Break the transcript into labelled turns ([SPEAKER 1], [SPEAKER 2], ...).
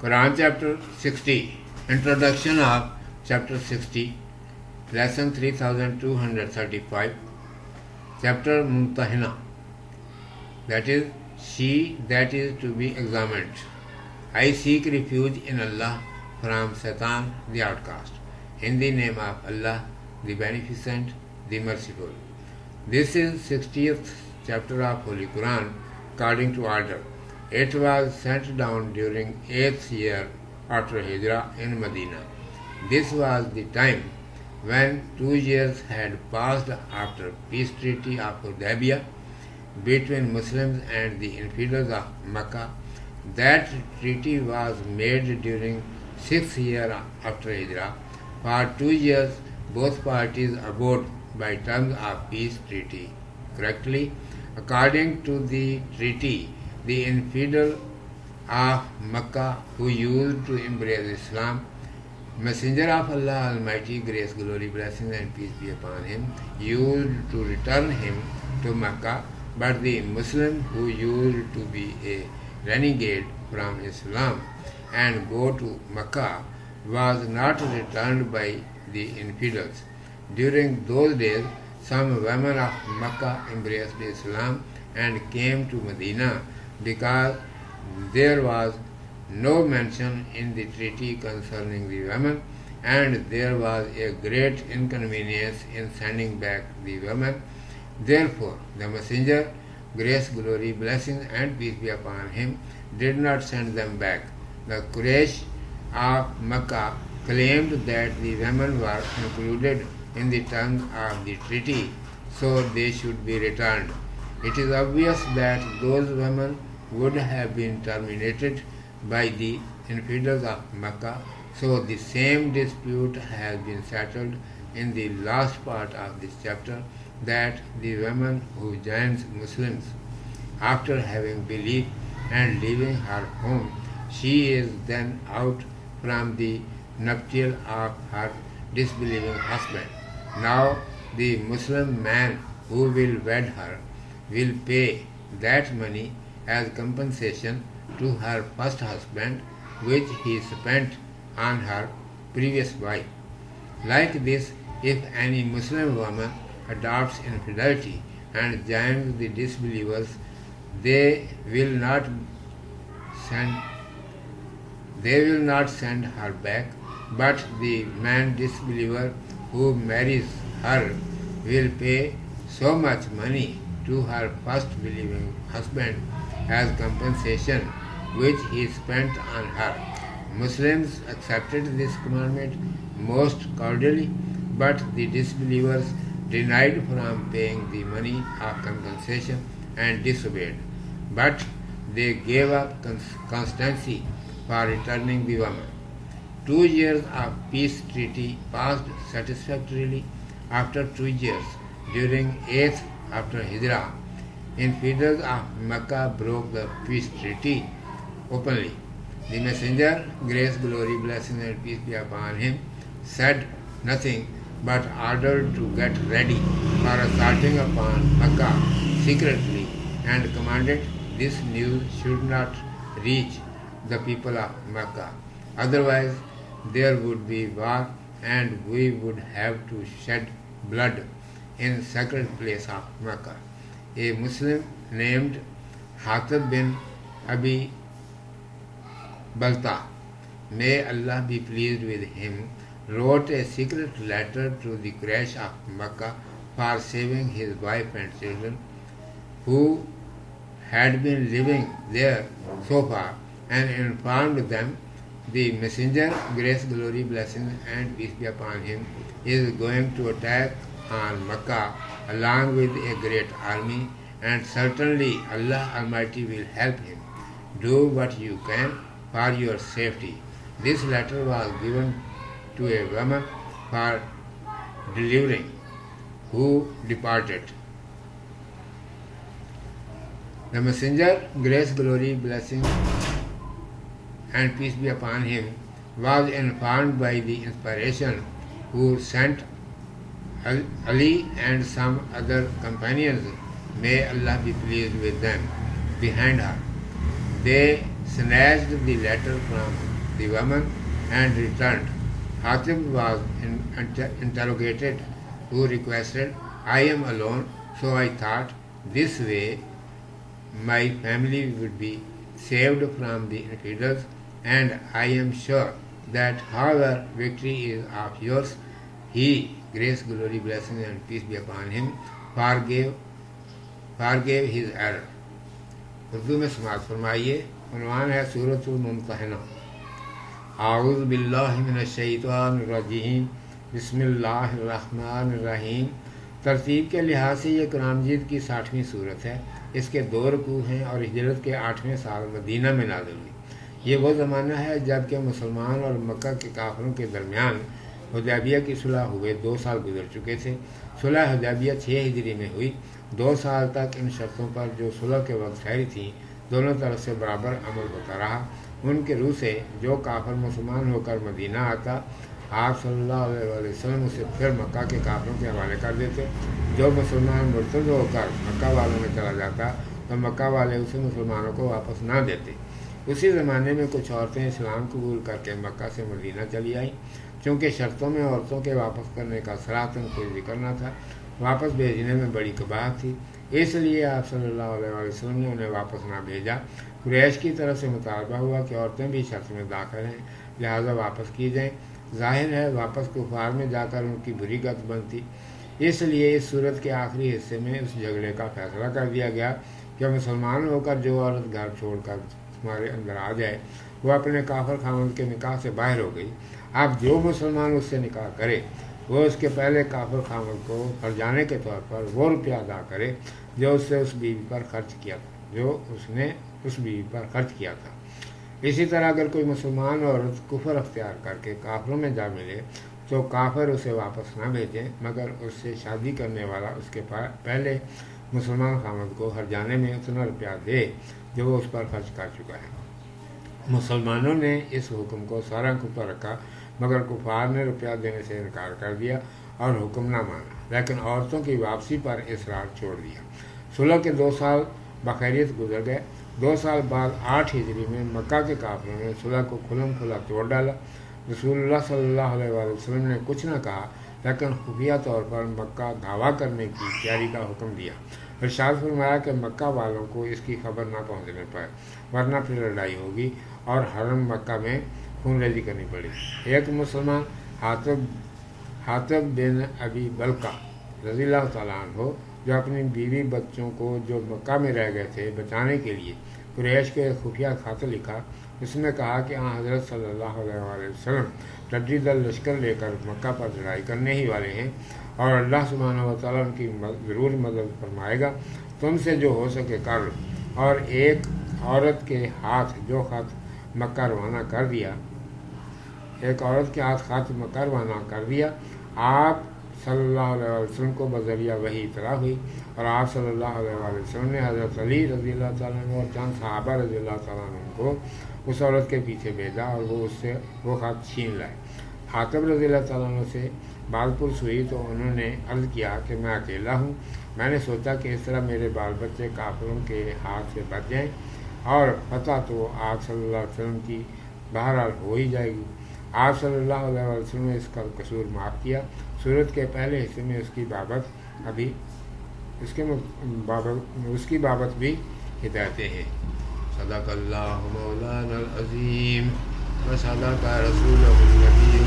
[SPEAKER 1] Quran chapter 60. Introduction of chapter 60. Lesson 3235. Chapter Mumtahina. That is, she that is to be examined. I seek refuge in Allah from Satan the outcast. In the name of Allah, the Beneficent, the Merciful. This is 60th chapter of Holy Quran according to order. It was sent down during 8th year after Hijrah in Medina. This was the time when 2 years had passed after peace treaty of Hudaybiyah between Muslims and the infidels of Mecca. That treaty was made during 6th year after Hijrah. For 2 years, both parties abode by terms of peace treaty. Correctly, according to the treaty, the infidel of Mecca who used to embrace Islam, Messenger of Allah Almighty, grace, glory, blessings and peace be upon him, used to return him to Mecca, but the Muslim who used to be a renegade from Islam and go to Mecca was not returned by the infidels. During those days, some women of Mecca embraced Islam and came to Medina because there was no mention in the treaty concerning the women, and there was a great inconvenience in sending back the women. Therefore, the Messenger, grace, glory, blessings and peace be upon him, did not send them back. The Quraysh of Mecca claimed that the women were included in the terms of the treaty, so they should be returned. It is obvious that those women would have been terminated by the infidels of Mecca, so the same dispute has been settled in the last part of this chapter, that the woman who joins Muslims after having believed and leaving her home, she is then out from the nuptial of her disbelieving husband. Now the Muslim man who will wed her will pay that money as compensation to her first husband, which he spent on her previous wife. Like this, if any Muslim woman adopts infidelity and joins the disbelievers, they will not send her back, but the man disbeliever who marries her will pay so much money to her first believing husband as compensation which he spent on her. Muslims accepted this commandment most cordially, but the disbelievers denied from paying the money of compensation and disobeyed. But they gave up constancy for returning the woman. 2 years of peace treaty passed satisfactorily. After 2 years, during 8th after Hijrah, infidels of Mecca broke the peace treaty openly. The Messenger, grace, glory, blessings and peace be upon him, said nothing but ordered to get ready for assaulting upon Mecca secretly, and commanded this news should not reach the people of Mecca. Otherwise, there would be war and we would have to shed blood in sacred place of Mecca. A Muslim named Hatib bin Abi Balta, may Allah be pleased with him, wrote a secret letter to the Quraysh of Mecca for saving his wife and children, who had been living there so far, and informed them, the Messenger, grace, glory, blessings and peace be upon him, is going to attack on Mecca along with a great army, and certainly Allah Almighty will help him. Do what you can for your safety. This letter was given to a woman for delivering, who departed. The Messenger, grace, glory, blessings and peace be upon him, was informed by the inspiration, who sent Ali and some other companions, may Allah be pleased with them, behind her. They snatched the letter from the woman and returned. Hatib was interrogated, who requested, I am alone, so I thought this way my family would be saved from the infidels, and I am sure that however victory is of yours, he, grace, glory, blessing and peace be upon him, forgave his error. Urdu میں سماعت فرمائیے. عنوان ہے سورۃ الممتحنہ. اعوذ باللہ من الشیطان الرجیم. بسم اللہ الرحمن الرحیم. ترتیب کے لحاظ سے یہ قرآن مجید کی 60ویں صورت ہے. اس کے 2 رکوع ہیں اور ہجرت کے 8ویں سال مدینہ میں نازل ہوئی. یہ وہ زمانہ ہے جب کہ مسلمان اور مکہ کے کافروں کے درمیان حدیبیہ کی صلح ہوئے 2 سال گزر چکے تھے. صلح حدیبیہ 6 ہجری میں ہوئی. 2 سال تک ان شرطوں پر جو صلح کے وقت ٹھہری تھیں دونوں طرف سے برابر عمل ہوتا رہا. ان کے روح سے جو کافر مسلمان ہو کر مدینہ آتا آپ صلی اللہ علیہ وسلم اسے پھر مکہ کے کافروں کے حوالے کر دیتے. جو مسلمان مرتد ہو کر مکہ والوں میں چلا جاتا تو مکہ والے اسے مسلمانوں کو واپس نہ دیتے. اسی زمانے میں کچھ عورتیں اسلام قبول کر کے مکہ سے مدینہ چلی آئیں. چونکہ شرطوں میں عورتوں کے واپس کرنے کا صراحتاً کوئی ذکر نہ تھا، واپس بھیجنے میں بڑی قباحت تھی، اس لیے آپ صلی اللہ علیہ وسلم نے انہیں واپس نہ بھیجا. قریش کی طرف سے مطالبہ ہوا کہ عورتیں بھی شرط میں داخل ہیں، لہذا واپس کی جائیں. ظاہر ہے واپس کفار میں جا کر ان کی بری گت بنتی. اس لیے اس صورت کے آخری حصے میں اس جھگڑے کا فیصلہ کر دیا گیا کہ مسلمان ہو کر جو عورت گھر چھوڑ کر ہمارے اندر آ جائے وہ اپنے کافر خاوند کے نکاح سے باہر ہو گئی. اب جو مسلمان اس سے نکاح کرے وہ اس کے پہلے کافر خاوند کو ہرجانے کے طور پر وہ روپیہ ادا کرے جو اس سے اس بیوی پر خرچ کیا تھا، جو اس نے اس بیوی پر خرچ کیا تھا. اسی طرح اگر کوئی مسلمان عورت کفر اختیار کر کے کافروں میں جا ملے تو کافر اسے واپس نہ بھیجیں مگر اس سے شادی کرنے والا اس کے پہلے مسلمان خاوند کو ہرجانے میں اتنا روپیہ دے جو وہ اس پر خرچ کر چکا ہے. مسلمانوں نے اس حکم کو سارا اوپر رکھا مگر کفار نے روپیہ دینے سے انکار کر دیا اور حکم نہ مانا، لیکن عورتوں کی واپسی پر اصرار چھوڑ دیا. صلح کے 2 سال بخیریت گزر گئے. 2 سال بعد 8 ہجری میں مکہ کے کافروں نے صلح کو کھلم کھلا توڑ ڈالا. رسول اللہ صلی اللہ علیہ وسلم نے کچھ نہ کہا لیکن خفیہ طور پر مکہ دعویٰ کرنے کی تیاری کا حکم دیا. ارشاد فرمایا کہ مکہ والوں کو اس کی خبر نہ پہنچنے پائے ورنہ پھر لڑائی ہوگی اور حرم مکہ میں خون ریزی کرنی پڑی. ایک مسلمان حاطب بن ابی بلقع رضی اللہ تعالیٰ عنہ جو اپنی بیوی بچوں کو جو مکہ میں رہ گئے تھے بچانے کے لیے قریش کو ایک خفیہ خط لکھا. اس میں کہا کہ حضرت صلی اللہ علیہ وسلم ٹڈی دل لشکر لے کر مکہ پر لڑائی کرنے ہی والے ہیں اور اللہ سبحانہ و تعالیٰ ان کی ضرور مدد فرمائے گا. تم سے جو ہو سکے کر لو. اور ایک عورت کے ہاتھ جو خط مکہ روانہ کر دیا آپ صلی اللہ علیہ وسلم کو بذریعہ وحی اطلاع ہوئی اور آپ صلی اللہ علیہ وسلم نے حضرت علی رضی اللہ تعالیٰ عنہ اور چند صحابہ رضی اللہ تعالیٰ عنہ کو اس عورت کے پیچھے بھیجا اور وہ اس سے وہ خط چھین لائے. حاطب رضی اللہ تعالیٰ عنہ سے بات پرس ہوئی تو انہوں نے عرض کیا کہ میں اکیلا ہوں. میں نے سوچا کہ اس طرح میرے بال بچے کافروں کے ہاتھ سے بچ جائیں اور فتح تو آپ صلی اللہ علیہ وسلم کی بہرحال ہو ہی جائے گی. آپ صلی اللہ علیہ وسلم نے اس کا قصور معاف کیا. سورت کے پہلے حصے میں اس کی بابت بھی ہدایتیں ہیں. صدق اللہ مولانا العظیم و صدق رسولہ النبی